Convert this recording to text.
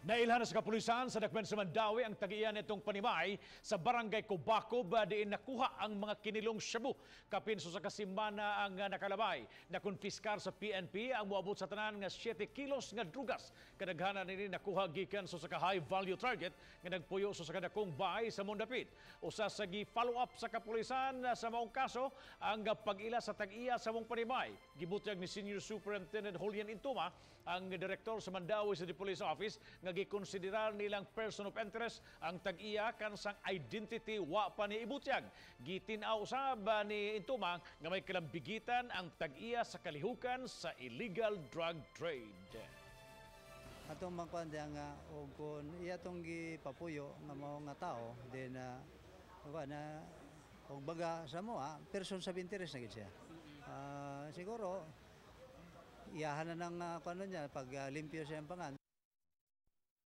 Nailhan sa Kapolisan sa dakmen sa Mandaue ang Tag-iya nitong panimay sa Barangay Cubacob. Diin nakuha ang mga Kinilong Shabu. Kapinso sa kasimana ang nakalabay na konfiskar sa PNP ang moabot sa tanan nga 7 kilos nga drugas. Kadaghanan nini nakuha gikan sa high value target nga nagpuyo sa kadakong bahay sa Mondapit. Usa sa gi-follow up sa Kapolisan sa maong kaso ang pag-ila sa Tag-iya sa mong panimay. Gibutyag ni Senior Superintendent Julian Intuma ang direktor sa Mandaue City Police Office nga gikonsiderar nilang person of interest ang Tag-iya kansang identity wa pa ni ibutyag. Gitinaw usab ni Intuma nga may kalambigitan ang Tag-iya sa kalihukan sa illegal drug trade. Atong mangkuan diya nga og kun iya tong gipapuyo nga mao nga tao then na og baga sa mo person of interest na gid siya. Siguro iyahan na ng kuno niya pag limpyo siya ang pangan